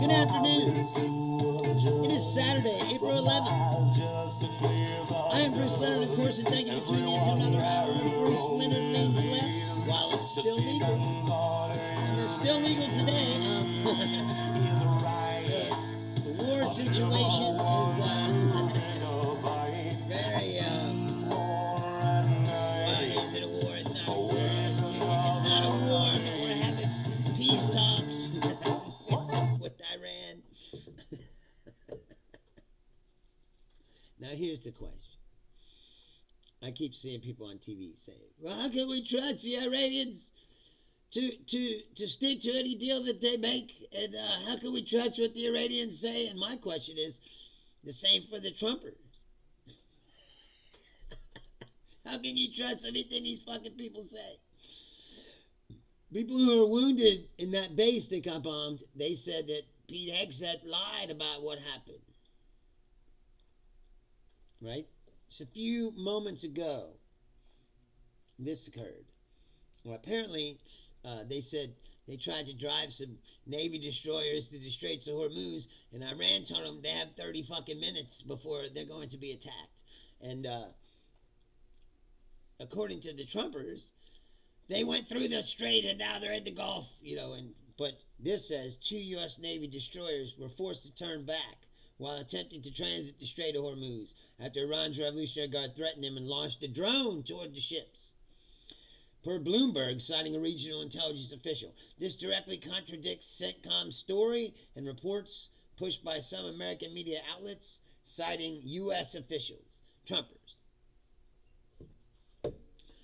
Good afternoon. It is Saturday, April 11th. I am Bruce Leonard, of course, and thank you for tuning in to another hour of Bruce Leonard Leans Left while it's still legal. And it's still legal today. The war situation is very, why is it a war? It's not a war. It's not a war, but we're having peace talks with Iran. Now here's the question. I keep seeing people on TV saying, well, how can we trust the Iranians to stick to any deal that they make? And how can we trust what the Iranians say? And my question is the same for the Trumpers. How can you trust anything these fucking people say? People who are wounded in that base that got bombed, they said that Pete Hegseth lied about what happened. Right? Just a few moments ago, this occurred. Well, apparently, they said they tried to drive some Navy destroyers to the Straits of Hormuz, and Iran told them they have 30 fucking minutes before they're going to be attacked. And according to the Trumpers, they went through the strait and now they're in the Gulf, but this says 2 U.S. Navy destroyers were forced to turn back while attempting to transit the Strait of Hormuz after Iran's Revolutionary Guard threatened them and launched a drone toward the ships. Per Bloomberg, citing a regional intelligence official, this directly contradicts CENTCOM's story and reports pushed by some American media outlets citing U.S. officials. Trumpers.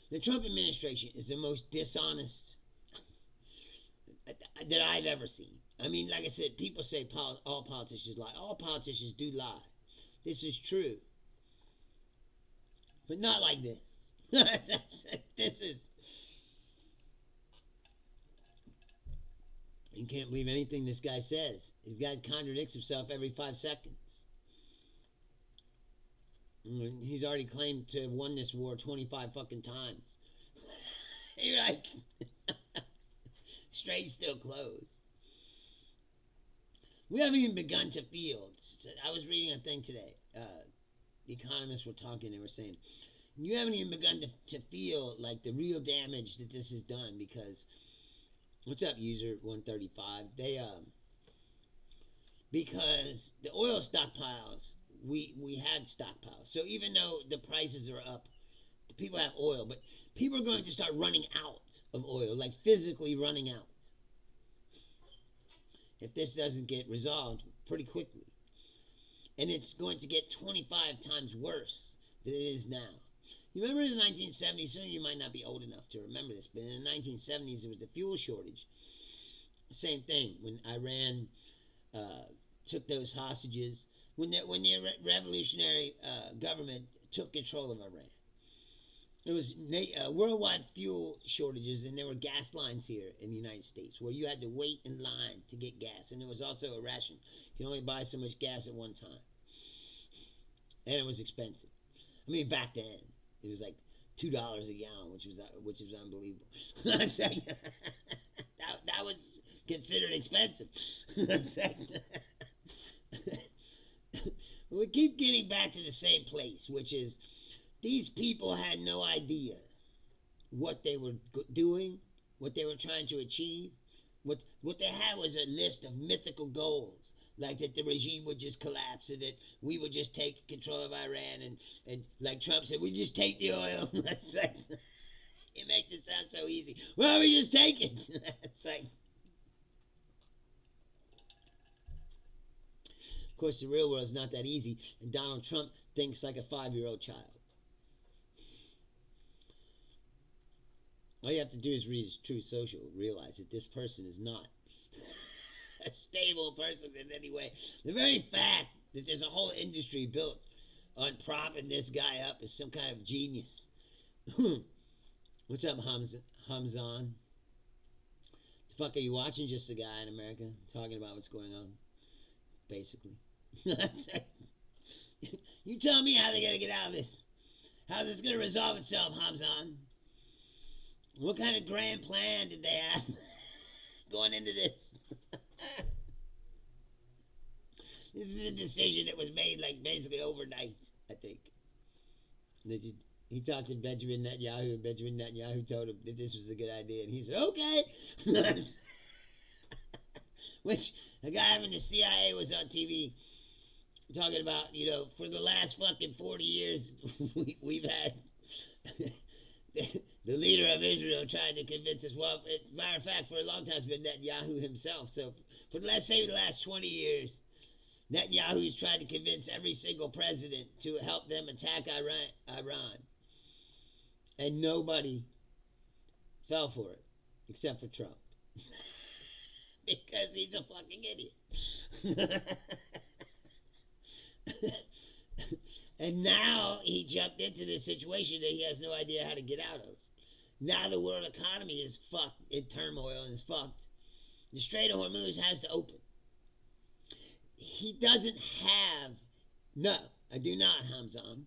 The Trump administration is the most dishonest that I've ever seen. I mean, like I said, people say all politicians lie. All politicians do lie. This is true. But not like this. This is... You can't believe anything this guy says. This guy contradicts himself every 5 seconds. He's already claimed to have won this war 25 fucking times. You're like... Strait's still closed. We haven't even begun to feel. I was reading a thing today. The economists were talking. They were saying, you haven't even begun to feel like the real damage that this has done because, what's up, user 135? Because the oil stockpiles, we had stockpiles. So even though the prices are up, the people have oil, but people are going to start running out of oil, like physically running out, if this doesn't get resolved pretty quickly. And it's going to get 25 times worse than it is now. You remember in the 1970s, some of you might not be old enough to remember this, but in the 1970s there was a fuel shortage. Same thing, when Iran took those hostages, when the revolutionary government took control of Iran. There was worldwide fuel shortages, and there were gas lines here in the United States where you had to wait in line to get gas, and there was also a ration. You could only buy so much gas at one time, and it was expensive. I mean, back then it was like $2 a gallon, which was unbelievable. that was considered expensive. We keep getting back to the same place, which is, these people had no idea what they were doing, what they were trying to achieve. What they had was a list of mythical goals, like that the regime would just collapse and that we would just take control of Iran, and like Trump said, we just take the oil. It's like, it makes it sound so easy. Well, we just take it. It's like, of course, the real world is not that easy, and Donald Trump thinks like a 5-year-old child. All you have to do is read his Truth Social, realize that this person is not a stable person in any way. The very fact that there's a whole industry built on propping this guy up as some kind of genius. What's up, Hamzan? The fuck are you watching? Just a guy in America talking about what's going on, basically. You tell me how they're going to get out of this. How's this going to resolve itself, Hamzan? What kind of grand plan did they have going into this? This is a decision that was made like basically overnight, I think. He talked to Benjamin Netanyahu, and Benjamin Netanyahu told him that this was a good idea, and he said, okay. Which, a guy from the CIA was on TV talking about, for the last fucking 40 years, we've had the leader of Israel trying to convince us. Well, matter of fact, for a long time, it's been Netanyahu himself. So, for the last 20 years, Netanyahu's tried to convince every single president to help them attack Iran. And nobody fell for it, except for Trump. Because he's a fucking idiot. And now he jumped into this situation that he has no idea how to get out of. Now the world economy is fucked in turmoil and is fucked. The Strait of Hormuz has to open. He doesn't have... No, I do not, Hamzan.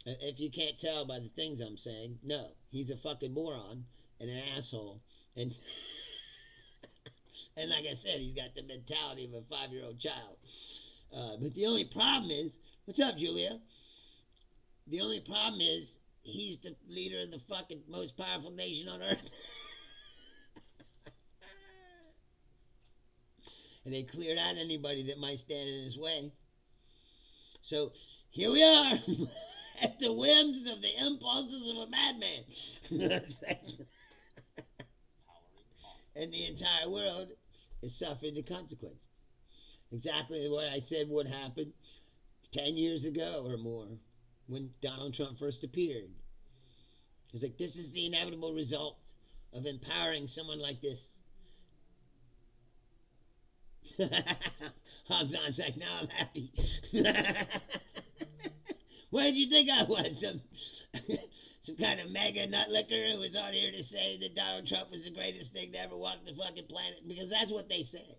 If you can't tell by the things I'm saying, no. He's a fucking moron and an asshole. And and like I said, he's got the mentality of a 5-year-old child. But the only problem is... What's up, Julia? The only problem is he's the leader of the fucking most powerful nation on earth. And they cleared out anybody that might stand in his way. So here we are at the whims of the impulses of a madman. And the entire world is suffering the consequences. Exactly what I said would happen 10 years ago or more when Donald Trump first appeared. It's like, this is the inevitable result of empowering someone like this. Hamzan's like, now I'm happy. What did you think I was? Some kind of mega nutlicker who was on here to say that Donald Trump was the greatest thing to ever walk the fucking planet? Because that's what they said.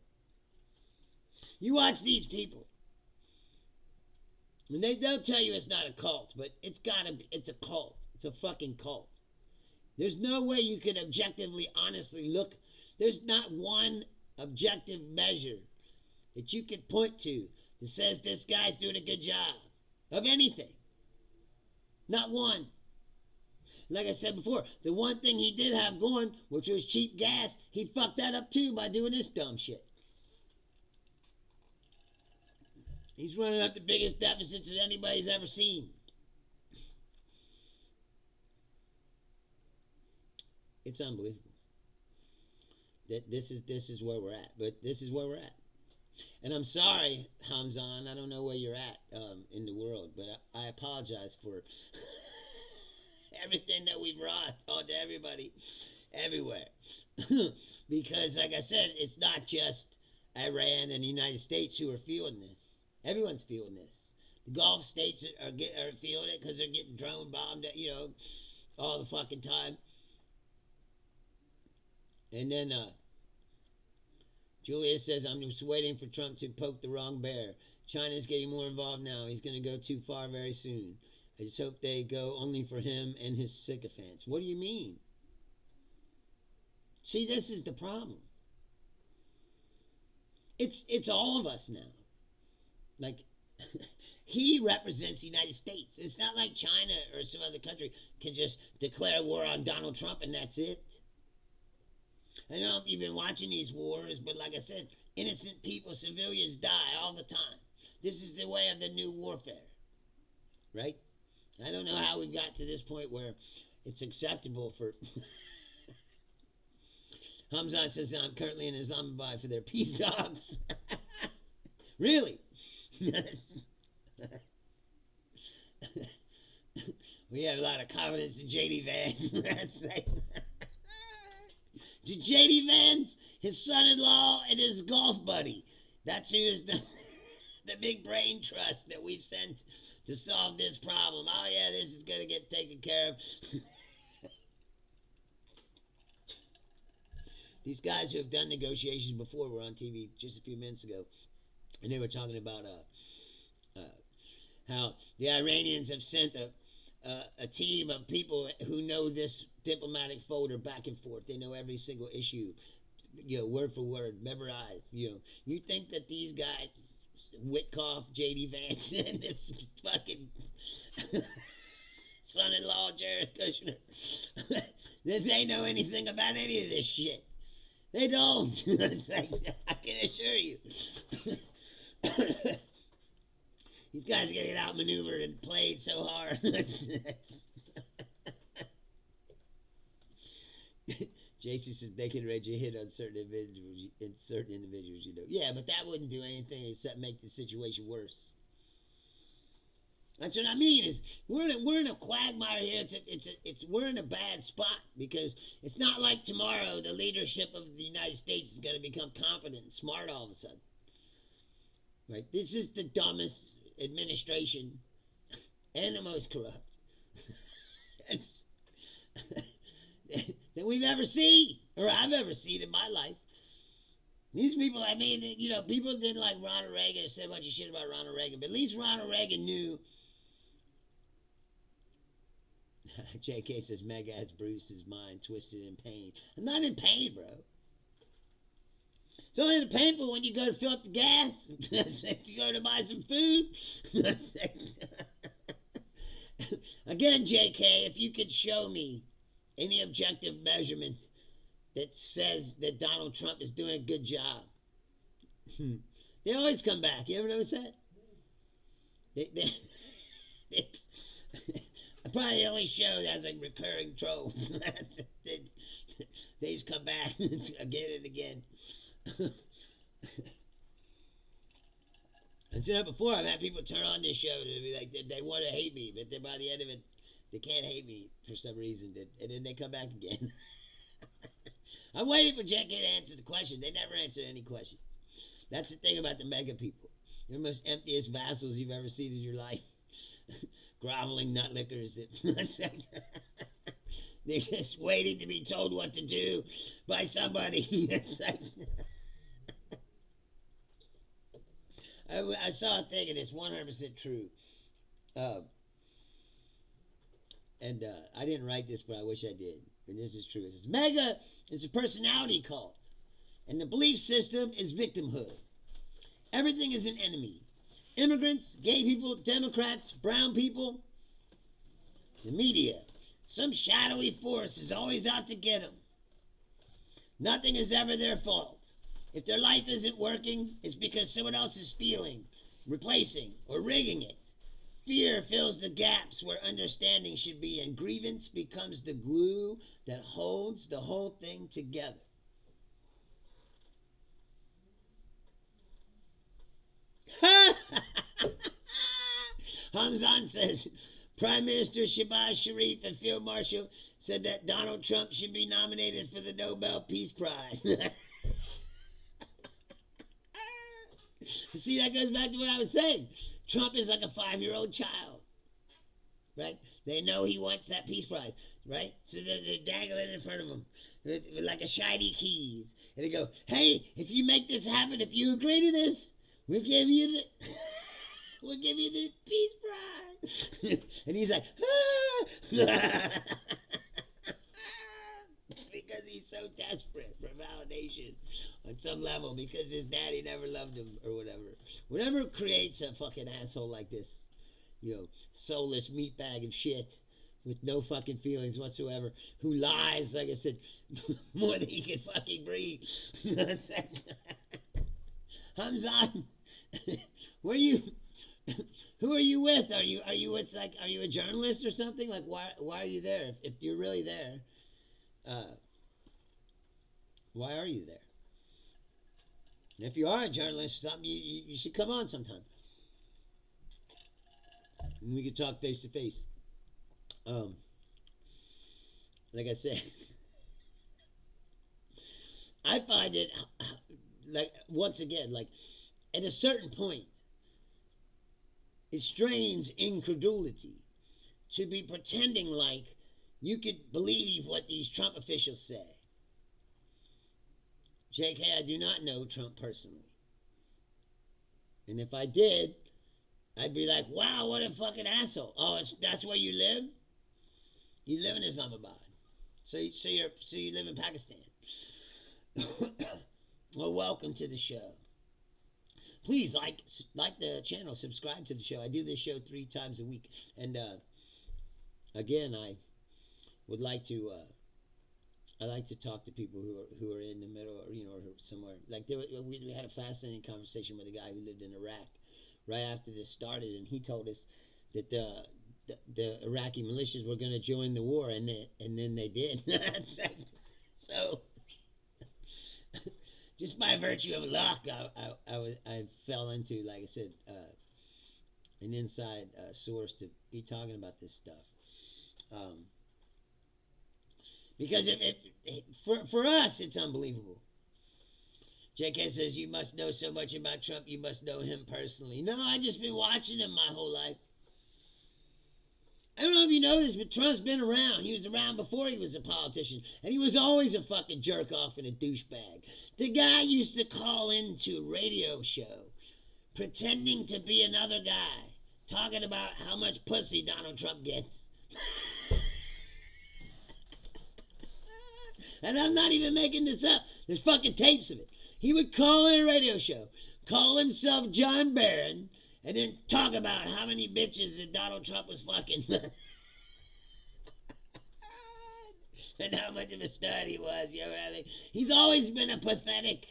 You watch these people. And they'll tell you it's not a cult, but it's a cult. It's a fucking cult. There's no way you can objectively, honestly look. There's not one objective measure that you can point to that says this guy's doing a good job of anything. Not one. Like I said before, the one thing he did have going, which was cheap gas, he fucked that up too by doing this dumb shit. He's running up the biggest deficits that anybody's ever seen. It's unbelievable. That this is where we're at. But this is where we're at. And I'm sorry, Hamzan, I don't know where you're at in the world, but I apologize for everything that we've brought onto everybody, everywhere. Because, like I said, it's not just Iran and the United States who are feeling this. Everyone's feeling this. The Gulf states are feeling it because they're getting drone bombed, all the fucking time. And then Julia says, I'm just waiting for Trump to poke the wrong bear. China's getting more involved now. He's going to go too far very soon. I just hope they go only for him and his sycophants. What do you mean? See, this is the problem. It's all of us now. Like, he represents the United States. It's not like China or some other country can just declare war on Donald Trump and that's it. I don't know if you've been watching these wars, but like I said, innocent people, civilians die all the time. This is the way of the new warfare, right? I don't know how we got to this point where it's acceptable for... Hamzan says, I'm currently in Islamabad for their peace talks. Really? We have a lot of confidence in J.D. Vance. That's like... J.D. Vance, his son-in-law, and his golf buddy. That's who's the big brain trust that we've sent to solve this problem. Oh, yeah, this is going to get taken care of. These guys who have done negotiations before were on TV just a few minutes ago, and they were talking about how the Iranians have sent a team of people who know this diplomatic folder back and forth. They know every single issue, word for word, memorized. You think that these guys Witkoff, J.D. Vance, and this fucking son-in-law, Jared Kushner. That they know anything about any of this shit. They don't. It's like, I can assure you. These guys get outmaneuvered and played so hard. JC says they can rage a hit on certain individuals, you know. Yeah, but that wouldn't do anything except make the situation worse. That's what I mean. Is we're in a quagmire here. We're in a bad spot because it's not like tomorrow the leadership of the United States is going to become competent and smart all of a sudden. Right? This is the dumbest administration and the most corrupt that we've ever seen, or I've ever seen in my life. These people, I mean, you know, people didn't like Ronald Reagan and said a bunch of shit about Ronald Reagan, but at least Ronald Reagan knew. JK says Mega has Bruce's mind twisted in pain. I'm not in pain, bro. It's only painful when you go to fill up the gas, you go to buy some food. Again, JK, if you could show me any objective measurement that says that Donald Trump is doing a good job. They always come back. You ever notice that? Probably the only show that has like recurring trolls. They just come back again and again. I said that before. I've had people turn on this show to be like they want to hate me, but then by the end of it, they can't hate me for some reason, and then they come back again. I'm waiting for JK to answer the question. They never answer any questions. That's the thing about the mega people. They're the most emptiest vassals you've ever seen in your life. Groveling nutlickers. They're just waiting to be told what to do by somebody. I saw a thing, and it's 100% true. And I didn't write this, but I wish I did. And this is true. It says, Mega is a personality cult, and the belief system is victimhood. Everything is an enemy. Immigrants, gay people, Democrats, brown people, the media. Some shadowy force is always out to get them. Nothing is ever their fault. If their life isn't working, it's because someone else is stealing, replacing, or rigging it. Fear fills the gaps where understanding should be, and grievance becomes the glue that holds the whole thing together. Hamzan says, Prime Minister Shehbaz Sharif and Field Marshal said that Donald Trump should be nominated for the Nobel Peace Prize. See, that goes back to what I was saying. Trump is like a 5-year-old child, right? They know he wants that Peace Prize, right? So they're dangling in front of him with like a shiny keys. And they go, hey, if you make this happen, if you agree to this, we'll give you the Peace Prize. And he's like, because he's so desperate for validation on some level because his daddy never loved him or whatever. Whatever creates a fucking asshole like this, you know, soulless meatbag of shit with no fucking feelings whatsoever, who lies, like I said, more than he can fucking breathe. Hamzan, who are you with? Are you a journalist or something? Like, why are you there? If you're really there, why are you there? And if you are a journalist or something, you should come on sometime. And we could talk face to face. Like I said, I find it, like, once again, like, at a certain point, it strains incredulity to be pretending like you could believe what these Trump officials say. JK, I do not know Trump personally. And if I did, I'd be like, wow, what a fucking asshole. Oh, that's where you live? You live in Islamabad. So you live in Pakistan. Well, welcome to the show. Please like the channel, subscribe to the show. I do this show 3 times a week, and again, I would like to. I like to talk to people who are in the middle, or or somewhere. Like we had a fascinating conversation with a guy who lived in Iraq right after this started, and he told us that the Iraqi militias were going to join the war, and then they did. So, just by virtue of luck, I fell into, like I said, an inside source to be talking about this stuff. Because for us, it's unbelievable. JK says, you must know so much about Trump, you must know him personally. No, I've just been watching him my whole life. I don't know if you know this, but Trump's been around. He was around before he was a politician. And he was always a fucking jerk-off and a douchebag. The guy used to call into a radio show, pretending to be another guy, talking about how much pussy Donald Trump gets. And I'm not even making this up. There's fucking tapes of it. He would call in a radio show, call himself John Barron, and then talk about how many bitches that Donald Trump was fucking. And how much of a stud he was. You know what I mean? He's always been a pathetic,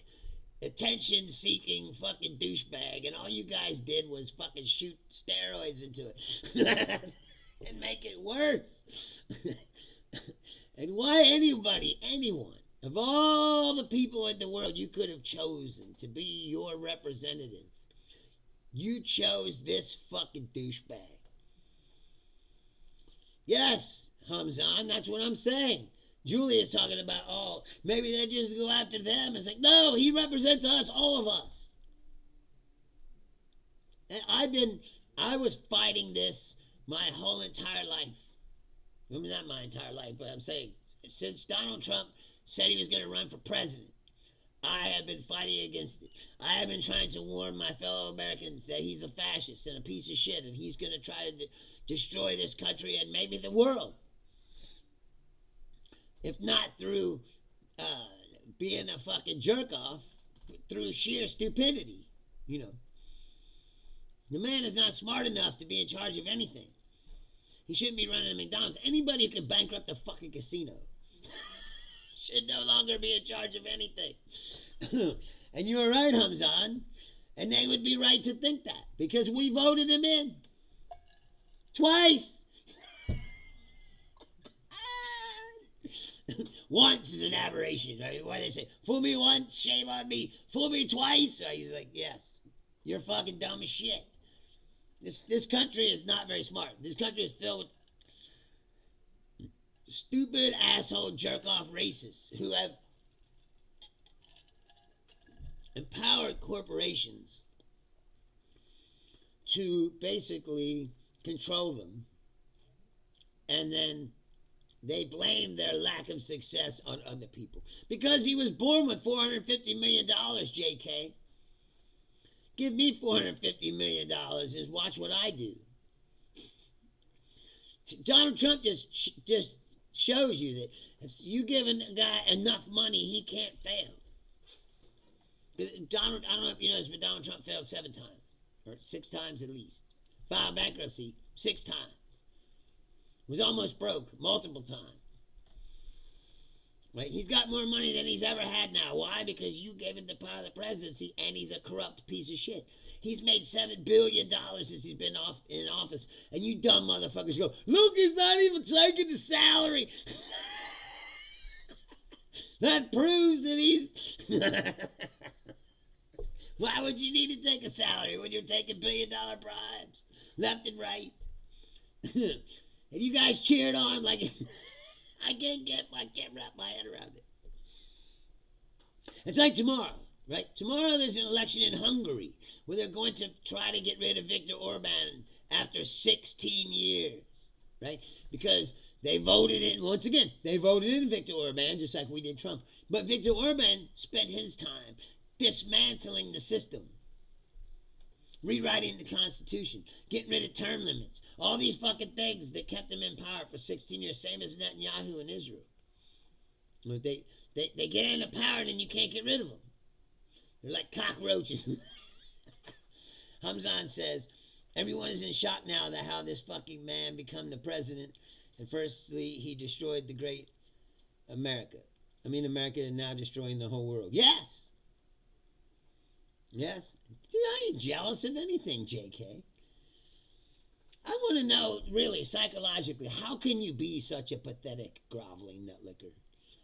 attention-seeking fucking douchebag, and all you guys did was fucking shoot steroids into it. And make it worse. And why anyone, of all the people in the world you could have chosen to be your representative, you chose this fucking douchebag. Yes, Hamzan, that's what I'm saying. Julia's talking about, oh, maybe they just go after them. It's like, no, he represents us, all of us. And I was fighting this my whole entire life. I mean, not my entire life, but I'm saying, since Donald Trump said he was going to run for president, I have been fighting against it. I have been trying to warn my fellow Americans that he's a fascist and a piece of shit, and he's going to try to destroy this country and maybe the world. If not through being a fucking jerk-off, through sheer stupidity, The man is not smart enough to be in charge of anything. He shouldn't be running a McDonald's. Anybody who can bankrupt a fucking casino should no longer be in charge of anything. And you're right, Hamzan. And they would be right to think that, because we voted him in. Twice. Once is an aberration. Right? What do they say? Fool me once, shame on me. Fool me twice. Right? He's like, yes, you're fucking dumb as shit. This country is not very smart. This country is filled with stupid, asshole, jerk-off racists who have empowered corporations to basically control them. And then they blame their lack of success on other people. Because he was born with $450 million, JK. Give me $450 million and watch what I do. Donald Trump just shows you that if you give a guy enough money, he can't fail. I don't know if you know this, but Donald Trump failed 7 times, or 6 times at least. Filed bankruptcy 6 times. Was almost broke multiple times. Right? He's got more money than he's ever had now. Why? Because you gave him the power of the presidency, and he's a corrupt piece of shit. He's made $7 billion since he's been in office, and you dumb motherfuckers go, look, he's not even taking the salary. That proves that he's... Why would you need to take a salary when you're taking billion-dollar bribes left and right? And you guys cheered on like... I can't wrap my head around it. It's like tomorrow, right? Tomorrow there's an election in Hungary where they're going to try to get rid of Viktor Orban after 16 years, right? Because they voted in, once again, they voted in Viktor Orban just like we did Trump. But Viktor Orban spent his time dismantling the system, rewriting the Constitution, getting rid of term limits, all these fucking things that kept him in power for 16 years, same as Netanyahu in Israel. They get into power and then you can't get rid of them. They're like cockroaches. Hamzan says, everyone is in shock now that how this fucking man become the president. And firstly, he destroyed the great America. I mean, America is now destroying the whole world. Yes. Yes. Dude, I ain't jealous of anything, JK. I want to know, really, psychologically, how can you be such a pathetic, groveling nutlicker?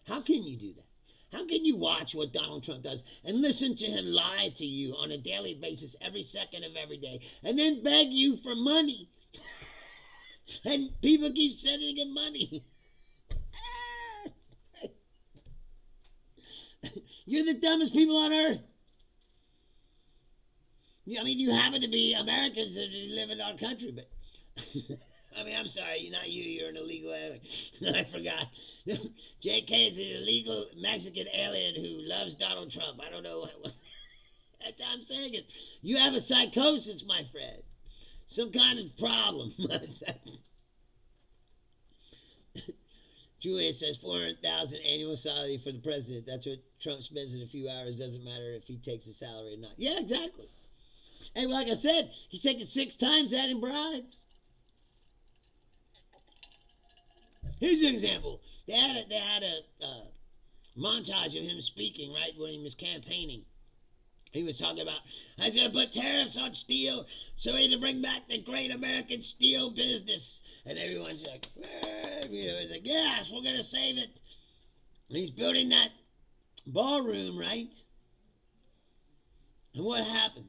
How can you do that? How can you watch what Donald Trump does and listen to him lie to you on a daily basis every second of every day and then beg you for money? And people keep sending him money. You're the dumbest people on earth. I mean, you happen to be Americans that live in our country, but I mean, I'm sorry, you're not you. You're an illegal alien. I forgot. JK is an illegal Mexican alien who loves Donald Trump. I don't know what that's what I'm saying is you have a psychosis, my friend. Some kind of problem. Julia says 400,000 annual salary for the president. That's what Trump spends in a few hours. Doesn't matter if he takes a salary or not. Yeah, exactly. And like I said, he's taking 6 times that in bribes. Here's an example. They had a montage of him speaking, right, when he was campaigning. He was talking about, I was going to put tariffs on steel so we had to bring back the great American steel business. And everyone's like, it's like, yes, we're going to save it. And he's building that ballroom, right? And what happens?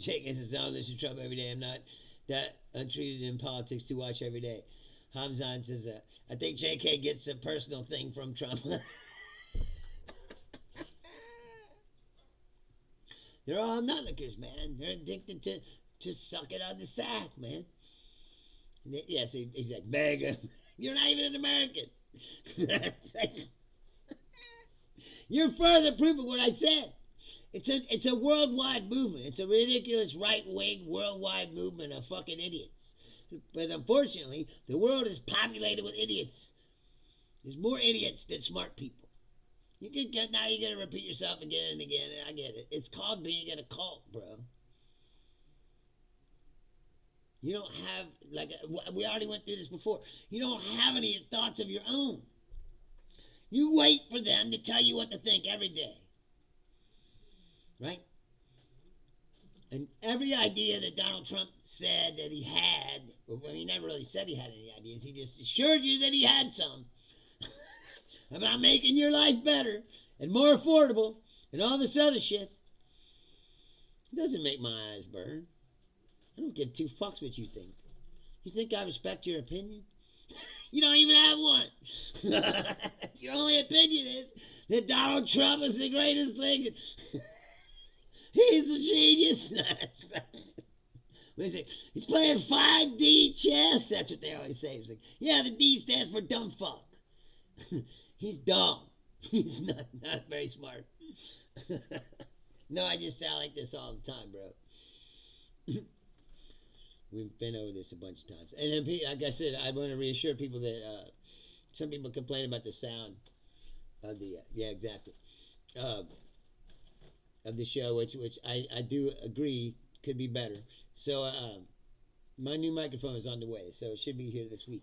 Jake says, I don't listen to Trump every day. I'm not that untreated in politics to watch every day. Hamzan says, I think JK gets a personal thing from Trump. They're all nutlickers, man. They're addicted to sucking on the sack, man. Yes, he's like, beggar. You're not even an American. You're further proof of what I said. It's a worldwide movement. It's a ridiculous right-wing worldwide movement of fucking idiots. But unfortunately, the world is populated with idiots. There's more idiots than smart people. You can get now. You're gonna repeat yourself again and again. I get it. It's called being in a cult, bro. You don't have we already went through this before. You don't have any thoughts of your own. You wait for them to tell you what to think every day. Right? And every idea that Donald Trump said that he had, well, he never really said he had any ideas. He just assured you that he had some about making your life better and more affordable and all this other shit. It doesn't make my eyes burn. I don't give 2 fucks what you think. You think I respect your opinion? You don't even have one. Your only opinion is that Donald Trump is the greatest thing. He's a genius. He's playing 5D chess. That's what they always say. It's like, yeah, the D stands for dumb fuck. He's dumb. He's not very smart. No, I just sound like this all the time, bro. We've been over this a bunch of times. And then, like I said, I want to reassure people that some people complain about the sound of the, yeah, exactly, of the show, which I do agree could be better. So my new microphone is on the way, so it should be here this week.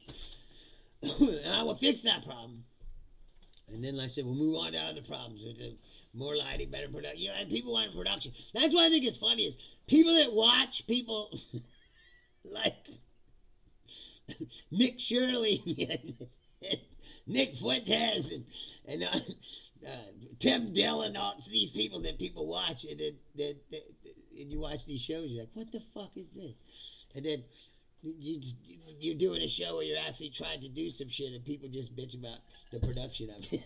And I will fix that problem. And then, like I said, we'll move on to other problems. More lighting, better production. You know, and people want production. That's what I think is funny is people that watch people like Nick Shirley and Nick Fuentes and Tim Dillon, all these people that people watch, and then you watch these shows, you're like, what the fuck is this? And then you're doing a show where you're actually trying to do some shit, and people just bitch about the production of it.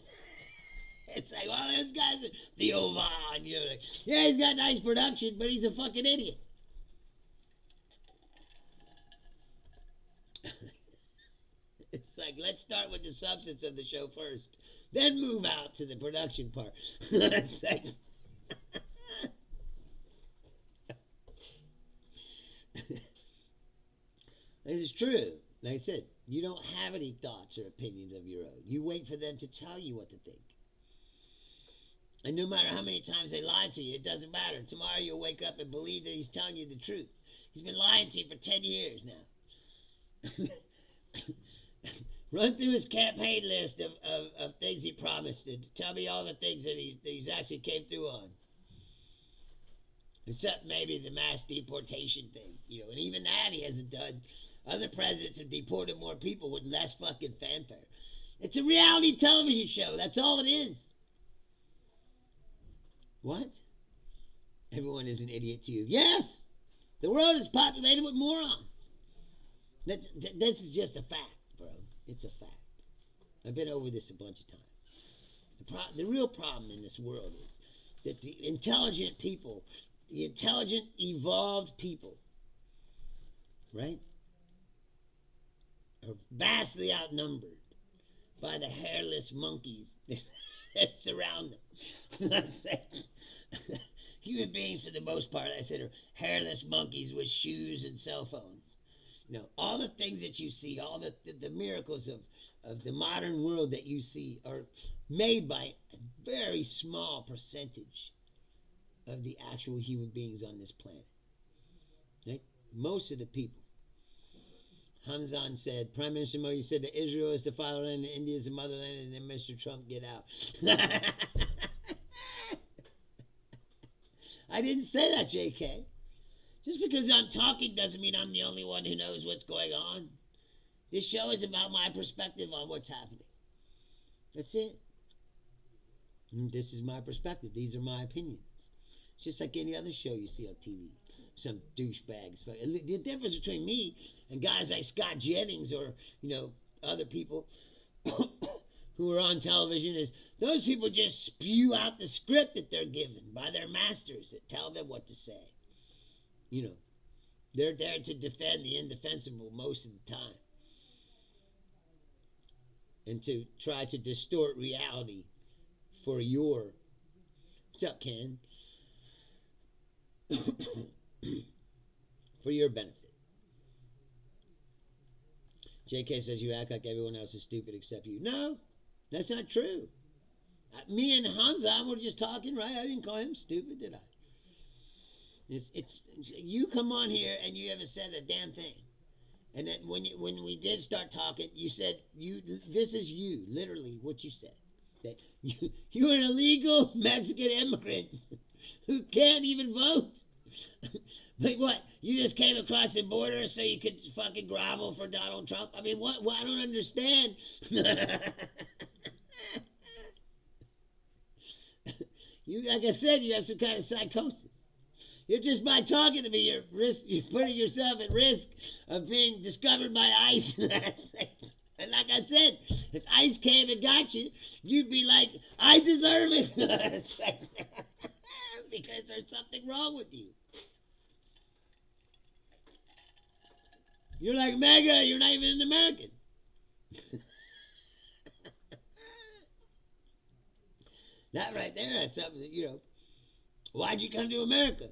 It's like, well, this guy's Theo Vaughn, you know, like, yeah, he's got nice production, but he's a fucking idiot. It's like, let's start with the substance of the show first, then move out to the production part. It's like, it's true. Like I said, you don't have any thoughts or opinions of your own. You wait for them to tell you what to think. And no matter how many times they lie to you, it doesn't matter. Tomorrow you'll wake up and believe that he's telling you the truth. He's been lying to you for 10 years now. Run through his campaign list of things he promised and tell me all the things that he's actually came through on. Except maybe the mass deportation thing. And even that he hasn't done. Other presidents have deported more people with less fucking fanfare. It's a reality television show. That's all it is. What? Everyone is an idiot to you. Yes! The world is populated with morons. This is just a fact, bro. It's a fact. I've been over this a bunch of times. The real problem in this world is that the intelligent people, the intelligent, evolved people, right, are vastly outnumbered by the hairless monkeys that surround them. Human beings, for the most part, I said, are hairless monkeys with shoes and cell phones. All the things that you see, all the miracles of the modern world that you see are made by a very small percentage of the actual human beings on this planet. Right? Most of the people. Hamzan said, Prime Minister Modi said that Israel is the fatherland and India is the motherland, and then Mr. Trump get out. I didn't say that, JK. Just because I'm talking doesn't mean I'm the only one who knows what's going on. This show is about my perspective on what's happening. That's it. And this is my perspective. These are my opinions. It's just like any other show you see on TV. Some douchebags. The difference between me and guys like Scott Jennings or, other people who are on television is those people just spew out the script that they're given by their masters that tell them what to say. They're there to defend the indefensible most of the time. And to try to distort reality for your... What's up, Ken? For your benefit. JK says you act like everyone else is stupid except you. No, that's not true. Me and Hamza were just talking, right? I didn't call him stupid, did I? It's you come on here and you haven't said a damn thing. And then when we did start talking, you said this is you, literally what you said. That you're an illegal Mexican immigrant who can't even vote. Like what? You just came across the border so you could fucking grovel for Donald Trump? I mean, what? I don't understand. Like I said, you have some kind of psychosis. You're just by talking to me, you're putting yourself at risk of being discovered by ICE. And like I said, if ICE came and got you, you'd be like, I deserve it. Because there's something wrong with you. You're like MAGA, you're not even an American. That right there, that's something that, why'd you come to America?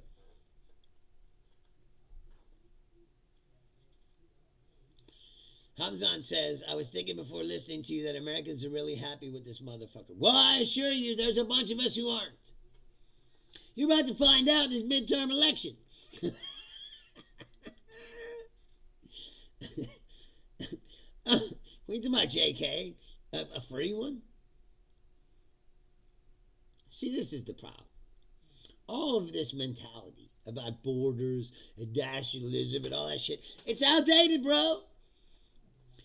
Hamzan says, I was thinking before listening to you that Americans are really happy with this motherfucker. Well, I assure you, there's a bunch of us who aren't. You're about to find out in this midterm election. What are you talking about, JK? A free one? See, this is the problem. All of this mentality about borders and nationalism and all that shit, it's outdated, bro.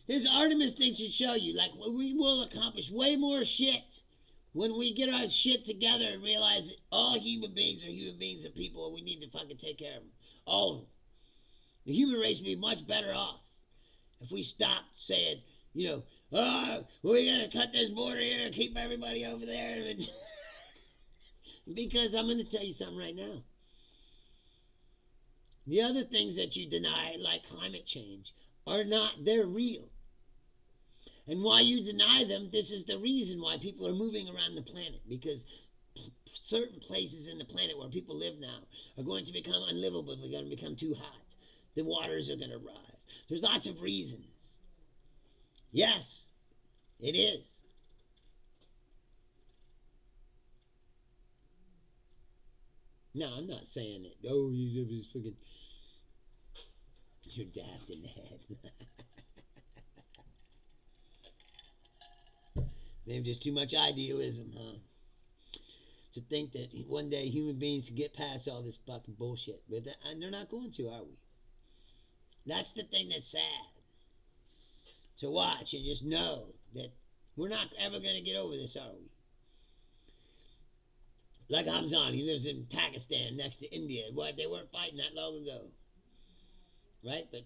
His Artemis thing should show you, like, we will accomplish way more shit when we get our shit together and realize that all human beings are human beings and people, and we need to fucking take care of them. All of them. The human race would be much better off if we stopped saying, we're going to cut this border here and keep everybody over there. Because I'm going to tell you something right now. The other things that you deny, like climate change, they're real. And why you deny them, this is the reason why people are moving around the planet. Because certain places in the planet where people live now are going to become unlivable. They're going to become too hot. The waters are going to rise. There's lots of reasons. Yes, it is. No, I'm not saying that. Oh, you just fucking. You're daft in the head. Maybe just too much idealism, huh? To think that one day human beings can get past all this fucking bullshit. But they're not going to, are we? That's the thing that's sad. To watch and just know that we're not ever going to get over this, are we? Like Hamzan, he lives in Pakistan next to India. What? They weren't fighting that long ago. Right? But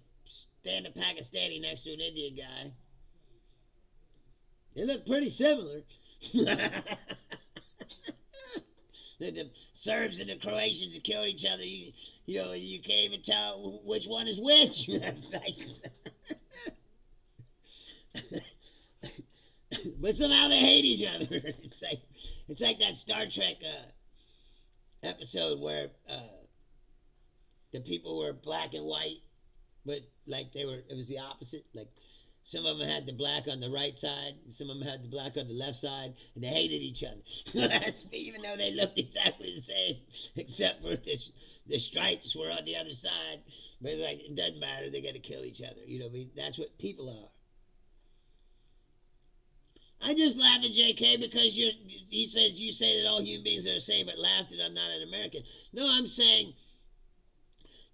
stand a Pakistani next to an Indian guy. They look pretty similar. The Serbs and the Croatians have killed each other. You can't even tell which one is which. But somehow they hate each other. It's like that Star Trek episode where the people were black and white, but like it was the opposite. Like some of them had the black on the right side, and some of them had the black on the left side, and they hated each other. Even though they looked exactly the same, except for the stripes were on the other side. But it's like, it doesn't matter, they got to kill each other. You know what I mean? That's what people are. I just laugh at JK because he says you say that all human beings are the same, but laugh that I'm not an American. No, I'm saying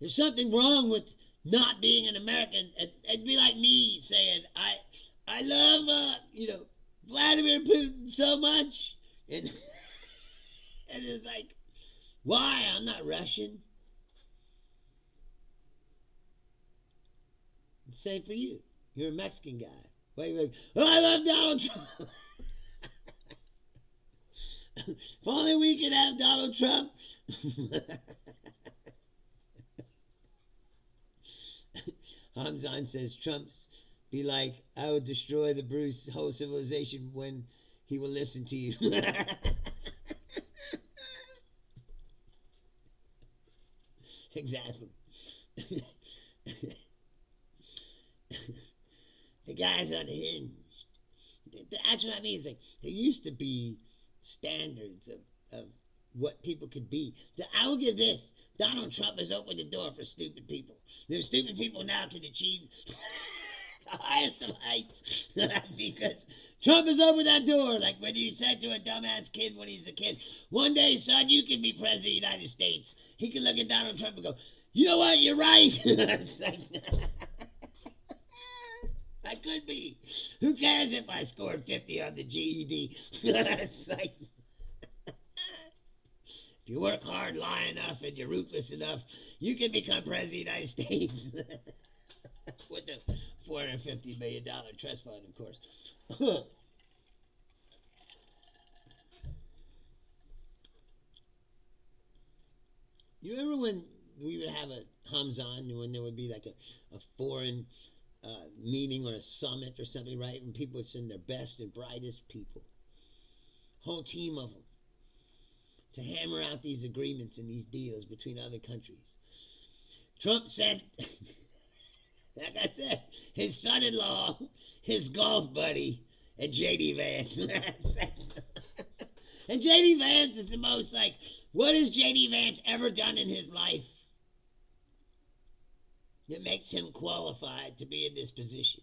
there's something wrong with not being an American. It'd be like me saying I love Vladimir Putin so much, and and it's like, why? I'm not Russian. Same for you. You're a Mexican guy. Why you like, oh, I love Donald Trump. If only we could have Donald Trump. Hamzan says Trump's be like, I would destroy the Bruce whole civilization when he will listen to you. Exactly. The guy's unhinged. That's what I mean. It's like there used to be standards of what people could be. I will give this. Donald Trump has opened the door for stupid people. There's stupid people now can achieve the highest of heights because Trump has opened that door. Like when you said to a dumbass kid when he's a kid, one day, son, you can be president of the United States. He can look at Donald Trump and go, you know what, you're right. It's like, I could be. Who cares if I scored 50 on the GED? It's like, if you work hard, lie enough, and you're ruthless enough, you can become president of the United States. With the $450 million trust fund, of course. You remember when we would have a Hamzan, when there would be like a foreign meeting or a summit or something, right? And people would send their best and brightest people, whole team of them, to hammer out these agreements and these deals between other countries. Trump said, like I said, his son-in-law, his golf buddy, and J.D. Vance. And J.D. Vance is the most like, what has J.D. Vance ever done in his life that makes him qualified to be in this position?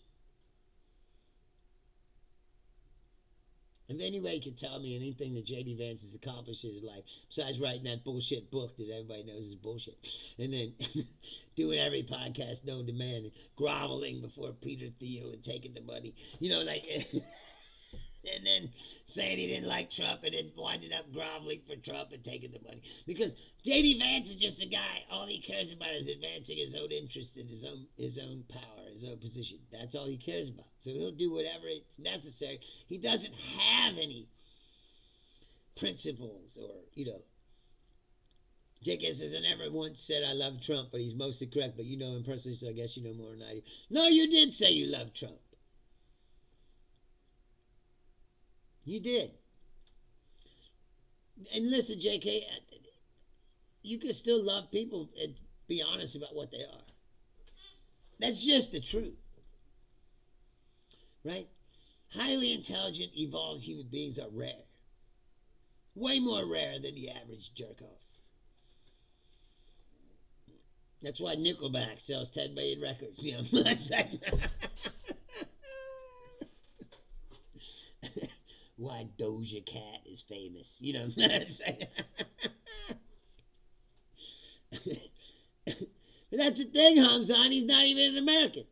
If anybody can tell me anything that J.D. Vance has accomplished in his life, besides writing that bullshit book that everybody knows is bullshit, and then doing every podcast known to man, and groveling before Peter Thiel and taking the money, like, and then saying he didn't like Trump and then winding up groveling for Trump and taking the money. Because J.D. Vance is just a guy, all he cares about is advancing his own interest and his own power, his own position. That's all he cares about. So he'll do whatever it's necessary. He doesn't have any principles or, J.K. says, I never once said I love Trump, but he's mostly correct. But you know him personally, so I guess you know more than I do. No, you did say you love Trump. You did. And listen, JK, you can still love people and be honest about what they are. That's just the truth. Right? Highly intelligent, evolved human beings are rare. Way more rare than the average jerk-off. That's why Nickelback sells 10 million records. You know, that's like, why Doja Cat is famous. You know, but that's the thing, Hamzan. He's not even an American.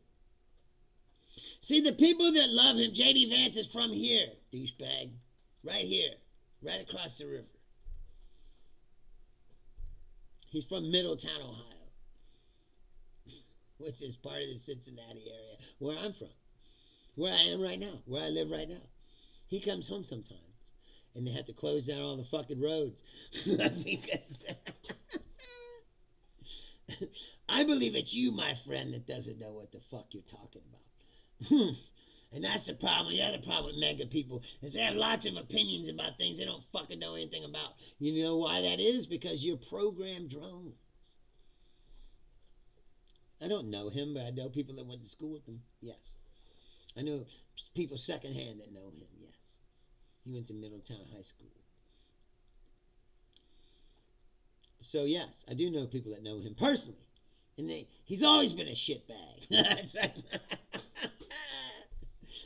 See, the people that love him, J.D. Vance is from here, douchebag. Right here. Right across the river. He's from Middletown, Ohio, which is part of the Cincinnati area, where I'm from. Where I am right now. Where I live right now. He comes home sometimes, and they have to close down all the fucking roads. Because I believe it's you, my friend, that doesn't know what the fuck you're talking about. And that's the problem. The other problem with mega people is they have lots of opinions about things they don't fucking know anything about. You know why that is? Because you're programmed drones. I don't know him, but I know people that went to school with him. Yes. I know people secondhand that know him. Yes. He went to Middletown High School. So, yes, I do know people that know him personally. And he's always been a shitbag.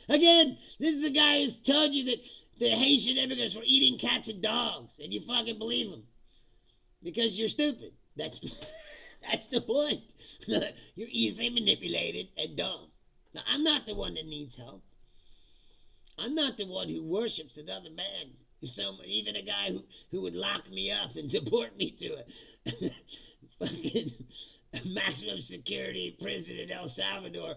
Again, this is a guy who's told you that the Haitian immigrants were eating cats and dogs, and you fucking believe him. Because you're stupid. That's the point. You're easily manipulated and dumb. Now, I'm not the one that needs help. I'm not the one who worships another man. Even a guy who would lock me up and deport me to a fucking maximum security prison in El Salvador.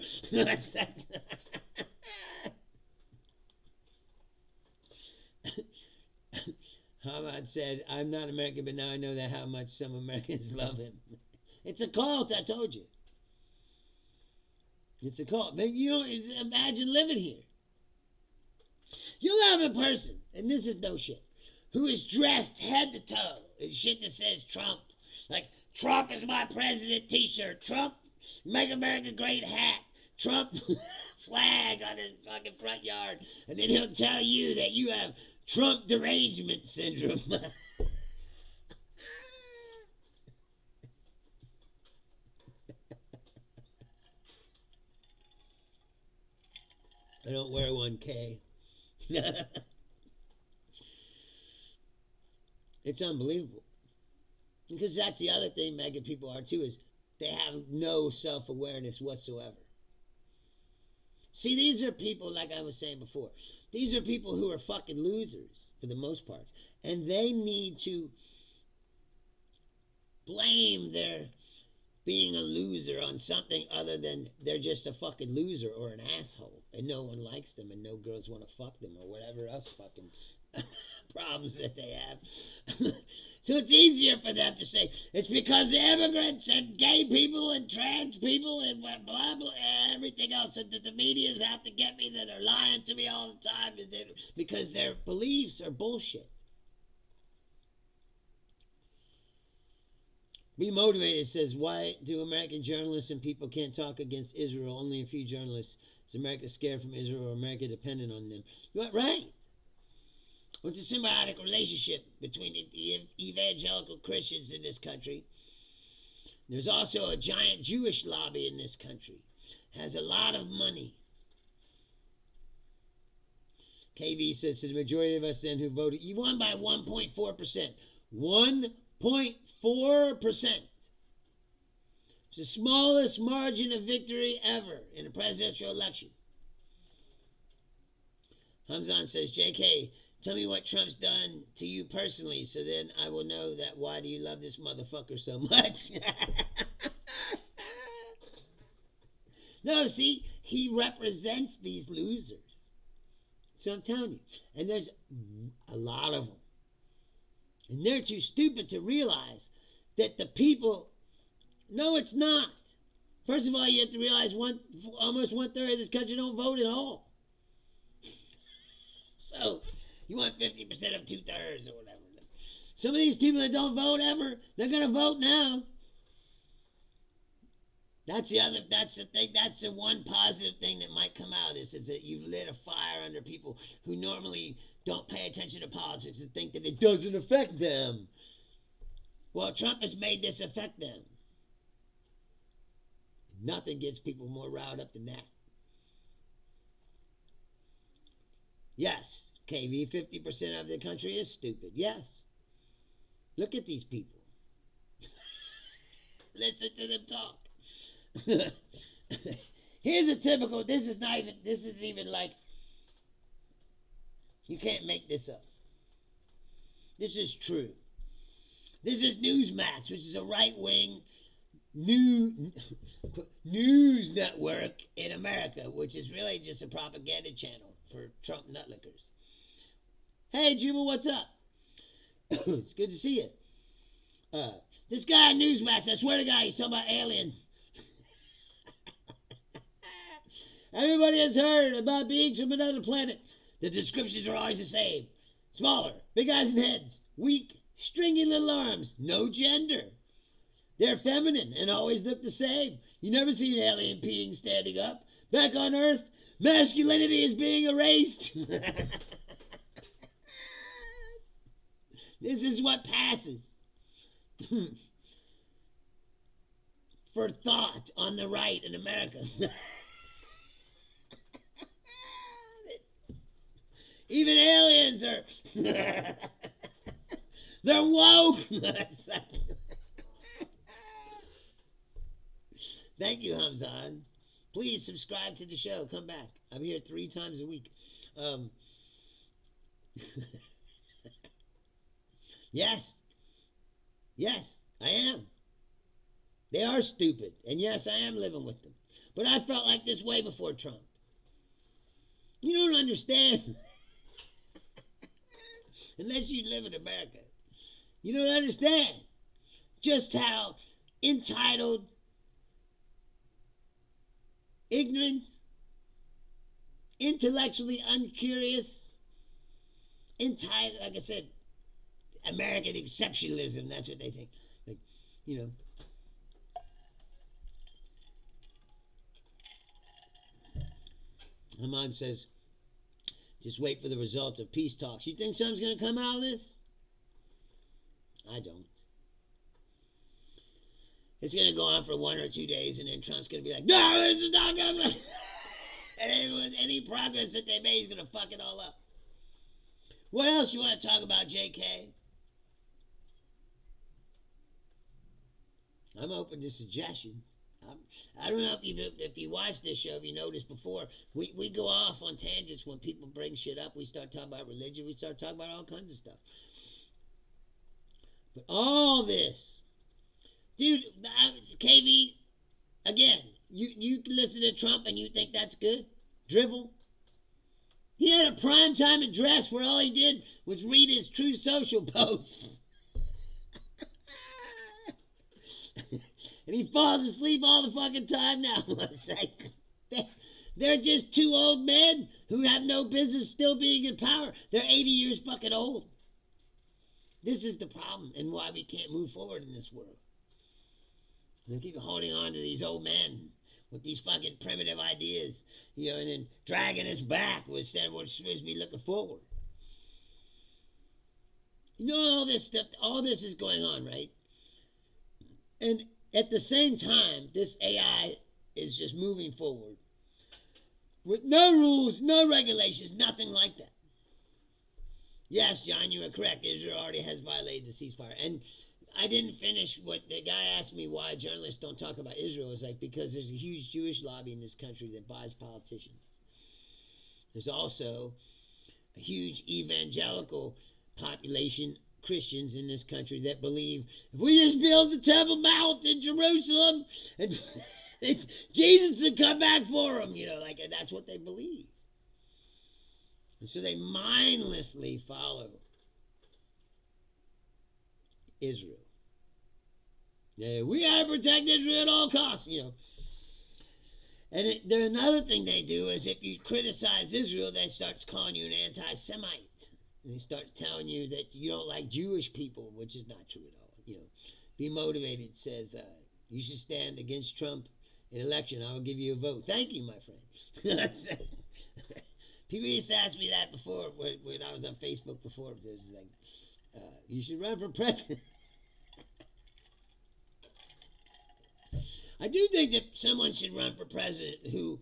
Hamad said, I'm not American, but now I know that how much some Americans love him. It's a cult, I told you. It's a cult. But you know, imagine living here. You'll have a person, and this is no shit, who is dressed head to toe in shit that says Trump. Like, Trump is my president t-shirt. Trump, make America great hat. Trump flag on his fucking front yard. And then he'll tell you that you have Trump derangement syndrome. I don't wear 1K. It's unbelievable. Because that's the other thing mega people are too, is they have no self-awareness whatsoever. See, these are people, like I was saying before, these are people who are fucking losers for the most part. And they need to blame their being a loser on something other than they're just a fucking loser or an asshole. And no one likes them and no girls want to fuck them or whatever else fucking problems that they have. So it's easier for them to say, it's because the immigrants and gay people and trans people and blah, blah, blah, and everything else that the media's out to get me, that are lying to me all the time, because their beliefs are bullshit. Be Motivated says, why do American journalists and people can't talk against Israel? Only a few journalists. Is America scared from Israel or America dependent on them? You're right. It's a symbiotic relationship between the evangelical Christians in this country. There's also a giant Jewish lobby in this country. Has a lot of money. KV says, to the majority of us then who voted, you won by 1.4%. 1.4%. It's the smallest margin of victory ever in a presidential election. Hamzan says, JK, tell me what Trump's done to you personally, so then I will know that why do you love this motherfucker so much? No, see, he represents these losers. So I'm telling you. And there's a lot of them. And they're too stupid to realize that the people, no, it's not. First of all, you have to realize almost 1/3 of this country don't vote at all. So you want 50% of 2/3 or whatever. Some of these people that don't vote ever, they're going to vote now. That's the thing. That's the one positive thing that might come out of this, is that you've lit a fire under people who normally don't pay attention to politics and think that it doesn't affect them. Well, Trump has made this affect them. Nothing gets people more riled up than that. Yes, KV, 50% of the country is stupid. Yes. Look at these people. Listen to them talk. Here's a typical, this is even like, you can't make this up. This is true. This is Newsmax, which is a right-wing news network in America, which is really just a propaganda channel for Trump nutlickers. Hey, Jubal, what's up? It's good to see you. This guy on Newsmax, I swear to God, he's talking about aliens. Everybody has heard about beings from another planet. The descriptions are always the same. Smaller, big eyes and heads, weak, stringy little arms, no gender. They're feminine and always look the same. You never see an alien being standing up. Back on Earth, masculinity is being erased. This is what passes for thought on the right in America. Even aliens are... They're woke. Thank you, Hamzan. Please subscribe to the show. Come back. I'm here 3 times a week. Yes. Yes, I am. They are stupid. And yes, I am living with them. But I felt like this way before Trump. You don't understand. Unless you live in America. You don't understand just how entitled, ignorant, intellectually uncurious, entitled, like I said, American exceptionalism, that's what they think. Like, you know. Haman says, just wait for the results of peace talks. You think something's going to come out of this? I don't. It's going to go on for 1 or 2 days, and then Trump's going to be like, no, this is not going to... And any progress that they made is going to fuck it all up. What else you want to talk about, JK? I'm open to suggestions. I don't know if you watched this show, if you noticed before, we go off on tangents when people bring shit up. We start talking about religion. We start talking about all kinds of stuff. But all this, dude, KV, again, you listen to Trump and you think that's good? Drivel? He had a primetime address where all he did was read his True Social posts. And he falls asleep all the fucking time now. It's like, they're just 2 old men who have no business still being in power. They're 80 years fucking old. This is the problem and why we can't move forward in this world. We keep holding on to these old men with these fucking primitive ideas, you know, and then dragging us back instead of we're supposed to be looking forward. You know, all this stuff, all this is going on, right? And at the same time, this AI is just moving forward with no rules, no regulations, nothing like that. Yes, John, you are correct. Israel already has violated the ceasefire. And I didn't finish what the guy asked me why journalists don't talk about Israel. It's like, because there's a huge Jewish lobby in this country that buys politicians. There's also a huge evangelical population, Christians in this country, that believe if we just build the Temple Mount in Jerusalem, and Jesus will come back for them, you know, like, and that's what they believe. And so they mindlessly follow Israel. Yeah, we gotta protect Israel at all costs, you know. And another thing they do is if you criticize Israel, they start calling you an anti-Semite. And he starts telling you that you don't like Jewish people, which is not true at all. You know, Be Motivated says you should stand against Trump in election. I will give you a vote. Thank you, my friend. People used to ask me that before when I was on Facebook before. It was like, you should run for president. I do think that someone should run for president who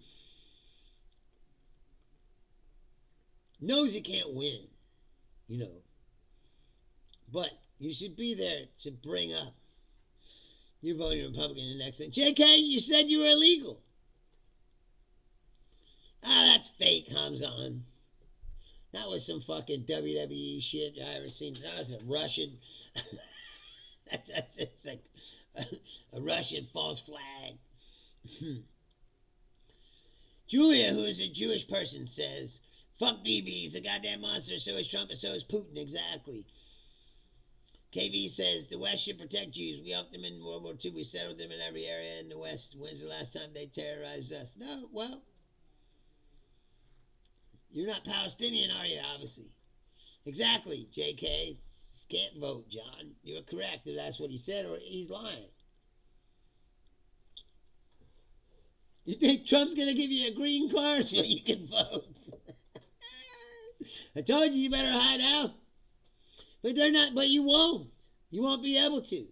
knows he can't win, you know. But you should be there to bring up you're voting Republican the next thing. JK, you said you were illegal. Ah, that's fake, Hamzan. That was some fucking WWE shit I ever seen. That was a Russian. It's like a Russian false flag. Julia, who is a Jewish person, says, fuck Bibi, he's a goddamn monster, so is Trump, and so is Putin, exactly. KV says, the West should protect Jews. We helped them in World War II. We settled them in every area in the West. When's the last time they terrorized us? No, well, you're not Palestinian, are you, obviously? Exactly, JK. Can't vote, John. You're correct if that's what he said, or he's lying. You think Trump's going to give you a green card so you can vote? I told you better hide out. But they're not, but you won't. You won't be able to.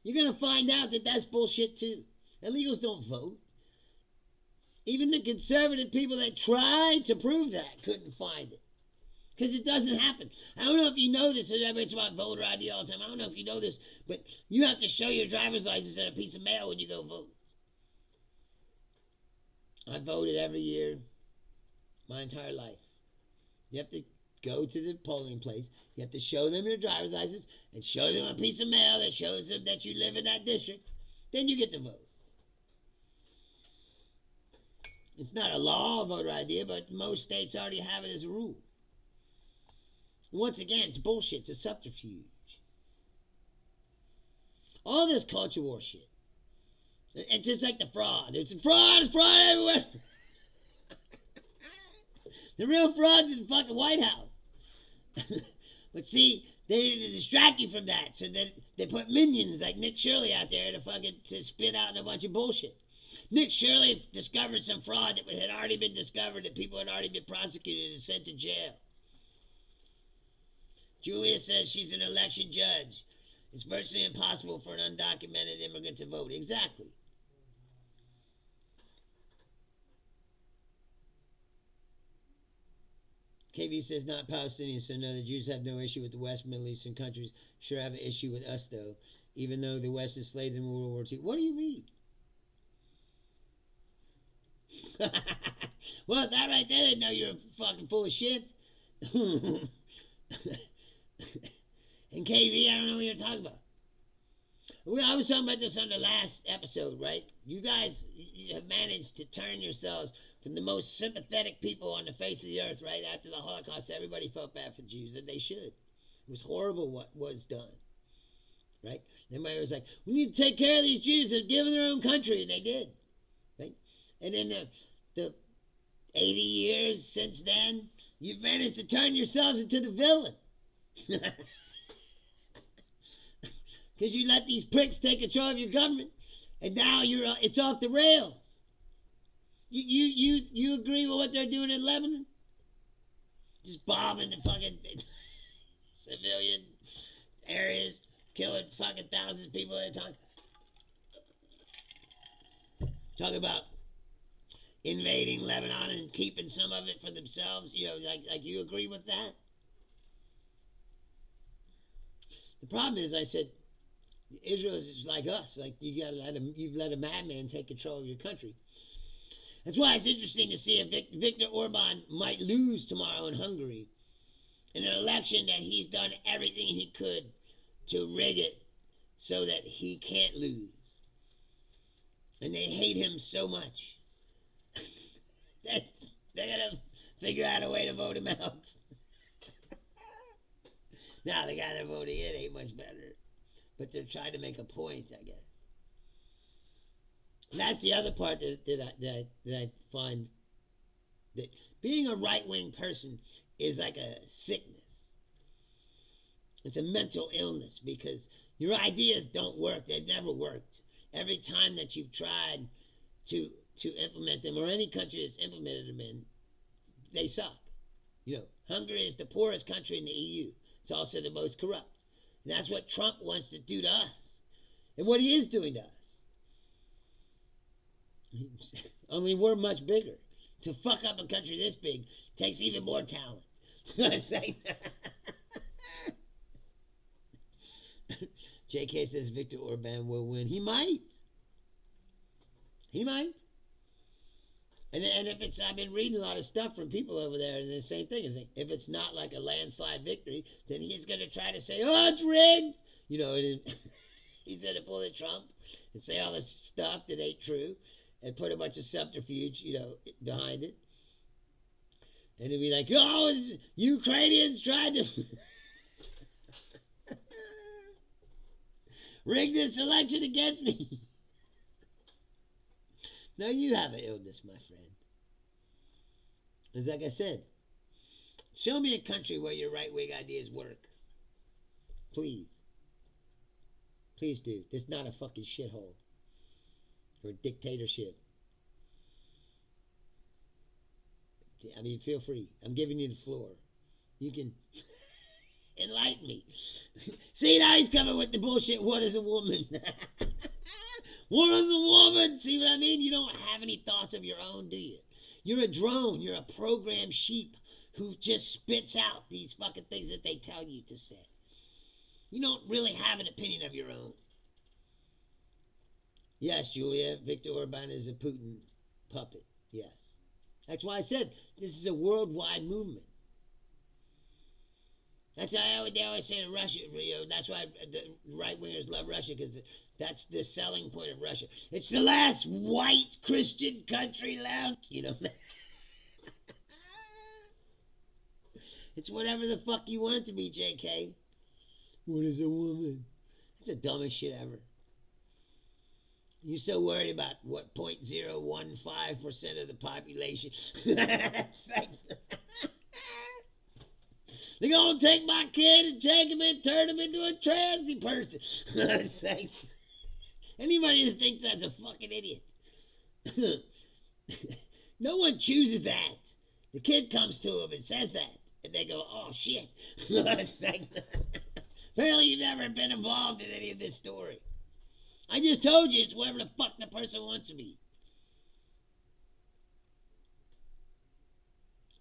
You're going to find out that that's bullshit too. Illegals don't vote. Even the conservative people that tried to prove that couldn't find it. Because it doesn't happen. I don't know if you know this. Everybody's about voter ID all the time. I don't know if you know this, but you have to show your driver's license and a piece of mail when you go vote. I voted every year, my entire life. You have to go to the polling place. You have to show them your driver's license and show them a piece of mail that shows them that you live in that district. Then you get to vote. It's not a law, voter ID, but most states already have it as a rule. Once again, it's bullshit. It's a subterfuge. All this culture war shit. It's just like the fraud. It's fraud everywhere. The real fraud's in the fucking White House. But see, they need to distract you from that. So that they put minions like Nick Shirley out there to spit out a bunch of bullshit. Nick Shirley discovered some fraud that had already been discovered, that people had already been prosecuted and sent to jail. Julia says she's an election judge. It's virtually impossible for an undocumented immigrant to vote. Exactly. KV says not Palestinians, so no, the Jews have no issue with the West, Middle Eastern countries. Sure have an issue with us, though, even though the West enslaved them in World War II. What do you mean? Well, that right there, they know you're fucking full of shit. And KV, I don't know what you're talking about. Well, I was talking about this on the last episode, right? You guys you have managed to turn yourselves from the most sympathetic people on the face of the earth, right? After the Holocaust, everybody felt bad for Jews, and they should. It was horrible what was done, right? Everybody was like, we need to take care of these Jews. They're given their own country, and they did, right? And in the 80 years since then, you've managed to turn yourselves into the villain. Because you let these pricks take control of your government, and now it's off the rails. You agree with what they're doing in Lebanon? Just bombing the fucking civilian areas, killing fucking thousands of people at a time. Talk about invading Lebanon and keeping some of it for themselves. You know, like you agree with that? The problem is, I said, Israel is like us. Like you've let a madman take control of your country. That's why it's interesting to see if Viktor Orban might lose tomorrow in Hungary in an election that he's done everything he could to rig it so that he can't lose. And they hate him so much that they're going to figure out a way to vote him out. Now the guy they're voting in ain't much better. But they're trying to make a point, I guess. And that's the other part that I find, that being a right-wing person is like a sickness. It's a mental illness because your ideas don't work. They've never worked. Every time that you've tried to implement them, or any country that's implemented them in, they suck. You know, Hungary is the poorest country in the EU. It's also the most corrupt. And that's what Trump wants to do to us. And what he is doing to us. Only we're much bigger. To fuck up a country this big takes even more talent. JK says Viktor Orban will win. He might. He might. And if it's, I've been reading a lot of stuff from people over there, and the same thing is, if it's not like a landslide victory, then he's going to try to say, oh, it's rigged. You know, he's going to pull a Trump and say all this stuff that ain't true and put a bunch of subterfuge, you know, behind it. And he'll be like, oh, Ukrainians tried to rig this election against me. Now you have an illness, my friend. As like I said, show me a country where your right-wing ideas work. Please. Please do. It's not a fucking shithole. Or a dictatorship. I mean, feel free. I'm giving you the floor. You can enlighten me. See, now he's coming with the bullshit. What is a woman? What is a woman? See what I mean? You don't have any thoughts of your own, do you? You're a drone. You're a programmed sheep who just spits out these fucking things that they tell you to say. You don't really have an opinion of your own. Yes, Julia, Viktor Orban is a Putin puppet. Yes. That's why I said this is a worldwide movement. That's why they always say to Russia, you know, that's why the right-wingers love Russia, because that's the selling point of Russia. It's the last white Christian country left, you know. It's whatever the fuck you want it to be, JK. What is a woman? It's the dumbest shit ever. You're so worried about what 0.015% of the population. It's like, they're going to take my kid and take him and turn him into a transy person. It's like, anybody that thinks that's a fucking idiot. No one chooses that. The kid comes to him and says that. And they go, oh, shit. It's like, apparently you've never been involved in any of this story. I just told you it's whatever the fuck the person wants to be.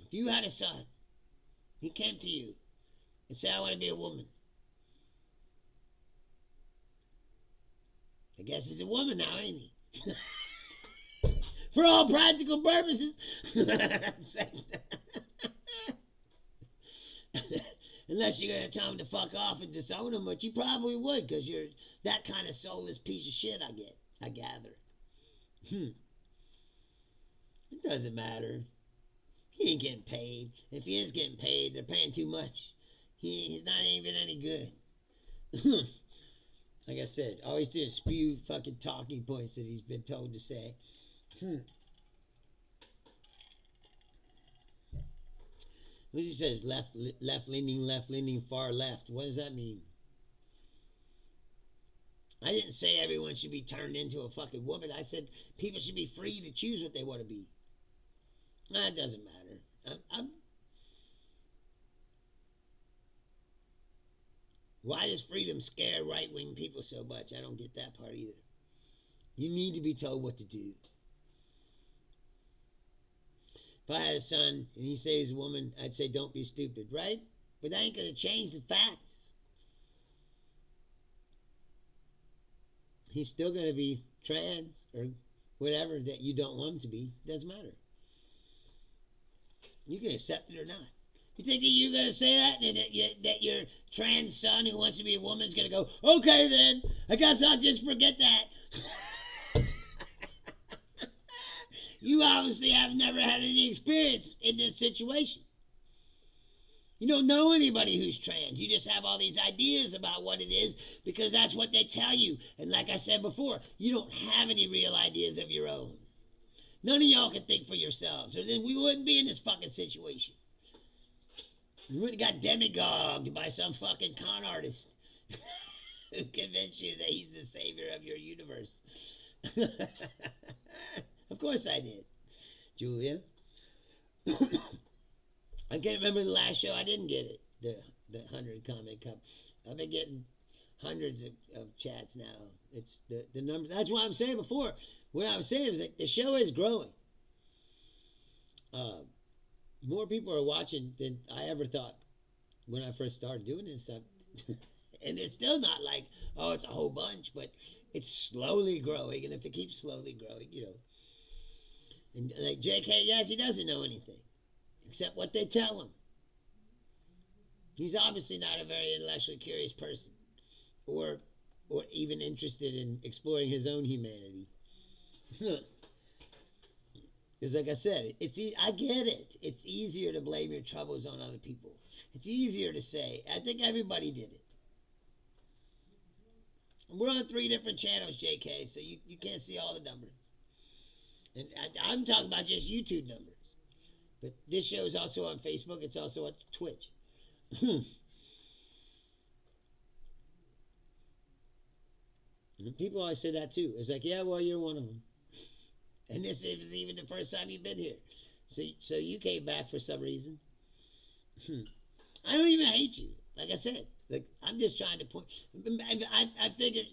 If you had a son, he came to you and said, I want to be a woman. I guess he's a woman now, ain't he? For all practical purposes. Unless you're going to tell him to fuck off and disown him, which you probably would, because you're that kind of soulless piece of shit, I gather. It doesn't matter. He ain't getting paid. If he is getting paid, they're paying too much. He's not even any good. Like I said, always do spew fucking talking points that he's been told to say. What he says, left-leaning, far left. What does that mean? I didn't say everyone should be turned into a fucking woman. I said people should be free to choose what they want to be. That doesn't matter. Why does freedom scare right-wing people so much? I don't get that part either. You need to be told what to do. If I had a son and he says he's a woman, I'd say don't be stupid, right? But that ain't going to change the facts. He's still going to be trans or whatever that you don't want him to be. Doesn't matter. You can accept it or not. You think that you're going to say that and that your trans son who wants to be a woman is going to go, okay then, I guess I'll just forget that. You obviously have never had any experience in this situation. You don't know anybody who's trans. You just have all these ideas about what it is because that's what they tell you. And like I said before, you don't have any real ideas of your own. None of y'all can think for yourselves, or then we wouldn't be in this fucking situation. You wouldn't have got demagogued by some fucking con artist who convinced you that he's the savior of your universe. Of course I did, Julia. I can't remember the last show I didn't get it, the 100 comment cup. I've been getting hundreds of chats now. It's the number. That's what I'm saying before. What I was saying was that the show is growing. More people are watching than I ever thought when I first started doing this. And it's still not like, oh, it's a whole bunch, but it's slowly growing. And if it keeps slowly growing, And like JK, yes, he doesn't know anything except what they tell him. He's obviously not a very intellectually curious person, or even interested in exploring his own humanity. Because like I said, I get it. It's easier to blame your troubles on other people. It's easier to say, I think everybody did it. We're on 3 different channels, JK, so you can't see all the numbers. And I'm talking about just YouTube numbers. But this show is also on Facebook. It's also on Twitch. And people always say that too. It's like, yeah, well, you're one of them. And this isn't even the first time you've been here. So you came back for some reason. I don't even hate you. Like I said, I'm just trying to point. I figured,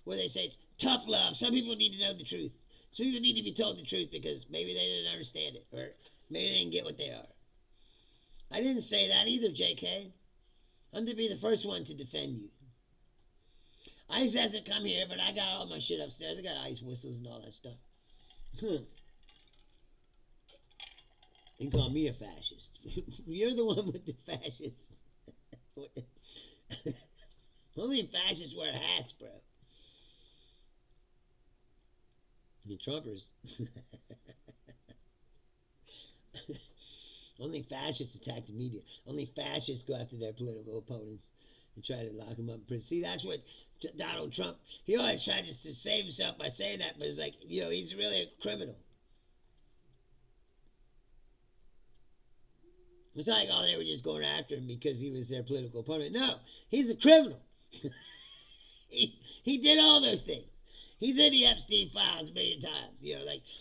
where they say it's tough love. Some people need to know the truth. Some people need to be told the truth because maybe they didn't understand it, or maybe they didn't get what they are. I didn't say that either, JK. I'm to be the first one to defend you. Ice hasn't come here, but I got all my shit upstairs. I got ice whistles and all that stuff. You call me a fascist. You're the one with the fascists. Only fascists wear hats, bro. You Trumpers. Only fascists attack the media. Only fascists go after their political opponents and try to lock them up in prison. See, that's what Donald Trump, he always tried to save himself by saying that, but it's like, he's really a criminal. It's not like, oh, they were just going after him because he was their political opponent. No, he's a criminal. He did all those things. He's in the Epstein files a million times.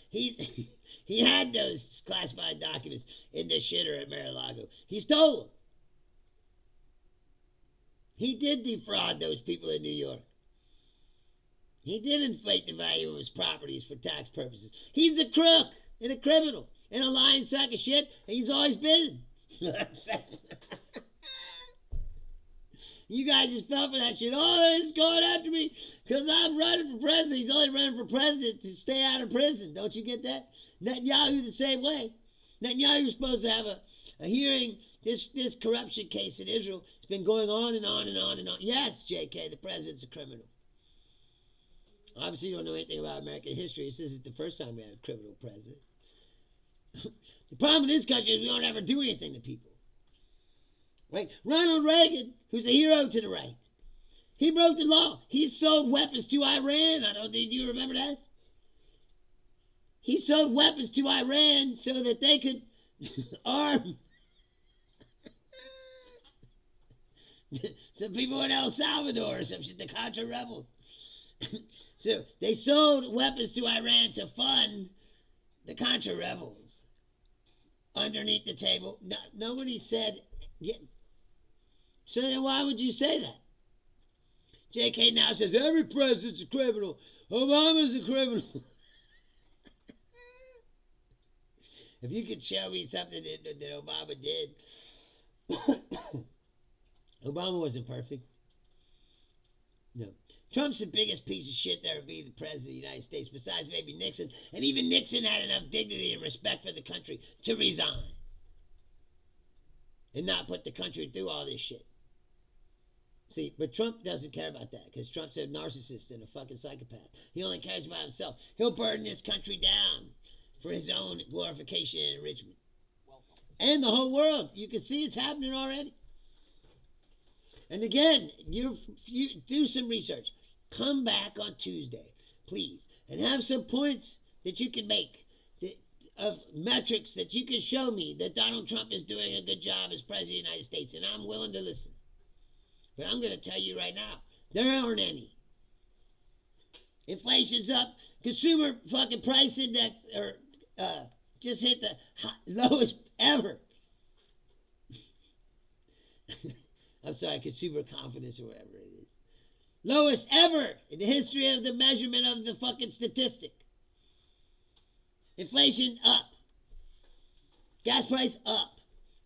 He had those classified documents in the shitter at Mar-a-Lago. He stole them. He did defraud those people in New York. He did inflate the value of his properties for tax purposes. He's a crook and a criminal and a lying sack of shit, and he's always been. You guys just fell for that shit. Oh, they're just going after me because I'm running for president. He's only running for president to stay out of prison. Don't you get that? Netanyahu the same way. Netanyahu's supposed to have a hearing. This corruption case in Israel has been going on and on and on and on. Yes, JK, the president's a criminal. Obviously, you don't know anything about American history. This isn't the first time we had a criminal president. The problem in this country is we don't ever do anything to people. Right? Ronald Reagan, who's a hero to the right, he broke the law. He sold weapons to Iran. Do you remember that? He sold weapons to Iran so that they could arm some people in El Salvador or some shit, the Contra rebels. So they sold weapons to Iran to fund the Contra rebels. Underneath the table. Nobody said. Yeah. So then why would you say that? JK now says every president's a criminal. Obama's a criminal. If you could show me something that Obama did. Obama wasn't perfect. No. Trump's the biggest piece of shit that would be the president of the United States, besides maybe Nixon. And even Nixon had enough dignity and respect for the country to resign. And not put the country through all this shit. See, but Trump doesn't care about that, because Trump's a narcissist and a fucking psychopath. He only cares about himself. He'll burden this country down for his own glorification and enrichment. And the whole world. You can see it's happening already. And again, you do some research. Come back on Tuesday, please, and have some points that you can make, of metrics that you can show me that Donald Trump is doing a good job as President of the United States, and I'm willing to listen. But I'm going to tell you right now, there aren't any. Inflation's up. Consumer fucking price index just hit the lowest ever. I'm sorry, consumer confidence or whatever it is. Lowest ever in the history of the measurement of the fucking statistic. Inflation up. Gas price up.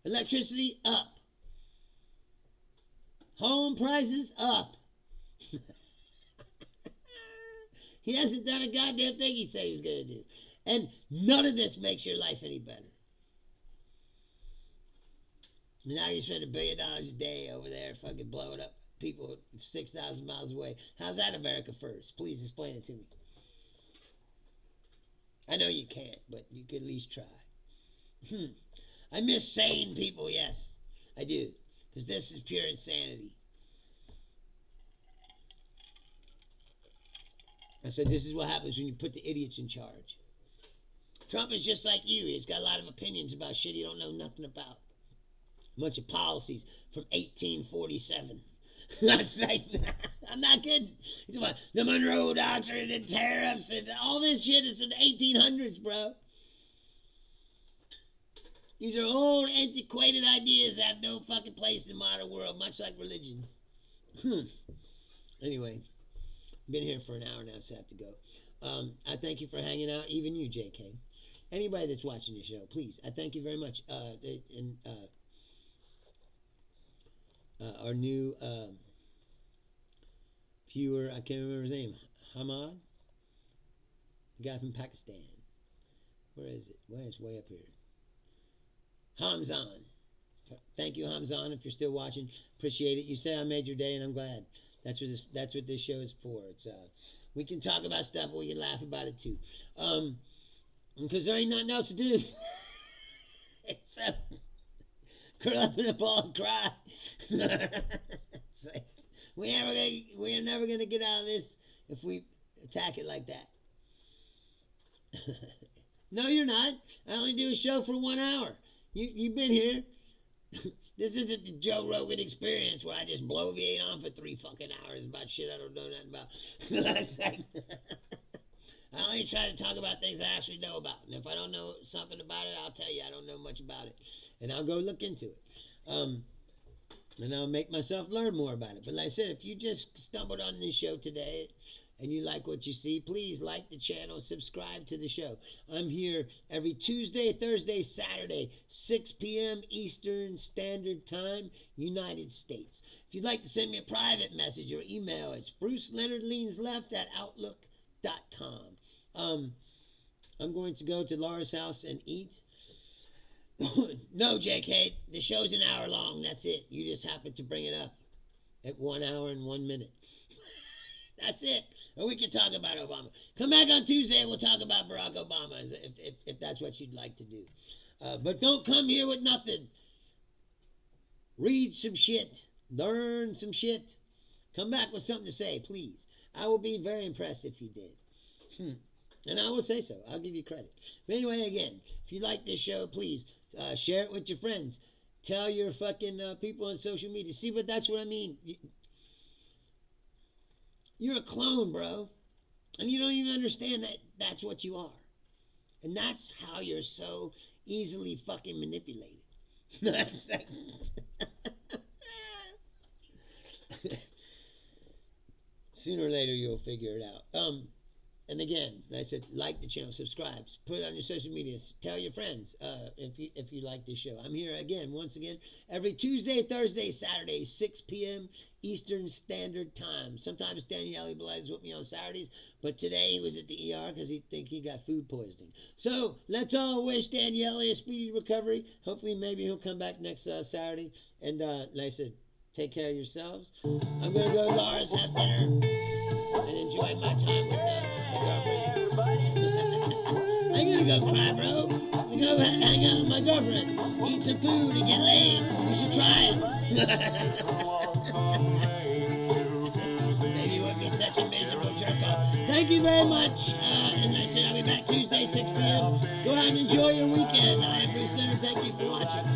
Electricity up. Home prices up. He hasn't done a goddamn thing he said he was going to do. And none of this makes your life any better. Now you spend $1 billion a day over there fucking blowing up people 6,000 miles away. How's that America first? Please explain it to me. I know you can't, but you could at least try. I miss sane people, yes. I do. Because this is pure insanity. I said, this is what happens when you put the idiots in charge. Trump is just like you. He's got a lot of opinions about shit he don't know nothing about. A bunch of policies from 1847. That's like, I'm not kidding. He's about the Monroe Doctrine and tariffs and all this shit is from the 1800s, bro. These are old, antiquated ideas that have no fucking place in the modern world, much like religion. Anyway, been here for an hour now, so I have to go. I thank you for hanging out, even you, JK. Anybody that's watching the show, please, I thank you very much. Our new viewer, I can't remember his name, Hamad, the guy from Pakistan. Where is it? Well, it's way up here. Hamzan. Thank you, Hamzan, if you're still watching. Appreciate it. You said I made your day, and I'm glad. That's what this show is for. It's we can talk about stuff, but we can laugh about it too. Because there ain't nothing else to do except curl up in a ball and cry. We're never gonna get out of this if we attack it like that. No, you're not. I only do a show for 1 hour. You've been here. This isn't the Joe Rogan experience where I just blow V8 on for 3 fucking hours about shit I don't know nothing about. I only try to talk about things I actually know about. And if I don't know something about it, I'll tell you I don't know much about it. And I'll go look into it. And I'll make myself learn more about it. But like I said, if you just stumbled on this show today and you like what you see, please like the channel, subscribe to the show. I'm here every Tuesday, Thursday, Saturday, 6 p.m. Eastern Standard Time, United States. If you'd like to send me a private message or email, it's bruceleonardleansleft@outlook.com. I'm going to go to Laura's house and eat. No, JK, the show's an hour long. That's it. You just happened to bring it up at 1 hour and 1 minute. That's it. Or we can talk about Obama. Come back on Tuesday and we'll talk about Barack Obama if that's what you'd like to do. But don't come here with nothing. Read some shit. Learn some shit. Come back with something to say, please. I will be very impressed if you did. And I will say so. I'll give you credit. But anyway, again, if you like this show, please share it with your friends. Tell your fucking people on social media. See, but that's what I mean. You're a clone, bro. And you don't even understand that that's what you are. And that's how you're so easily fucking manipulated. Sooner or later, you'll figure it out. And again, I said, like the channel, subscribe, put it on your social media, tell your friends if you like this show. I'm here once again, every Tuesday, Thursday, Saturday, 6 p.m. Eastern Standard Time. Sometimes Daniele Belies with me on Saturdays, but today he was at the ER because he got food poisoning. So let's all wish Daniele a speedy recovery. Hopefully, maybe he'll come back next Saturday. And like I said, take care of yourselves. I'm going to go to Laura's, have dinner, and enjoy my time with my girlfriend. I'm going to go cry, bro. I'm go hang out with my girlfriend, eat some food, and get laid. You should try it. Maybe you wouldn't be such a miserable jerk off. Thank you very much. And I said I'll be back Tuesday, 6 p.m. Go out and enjoy your weekend. I am Bruce Leonard. Thank you for watching.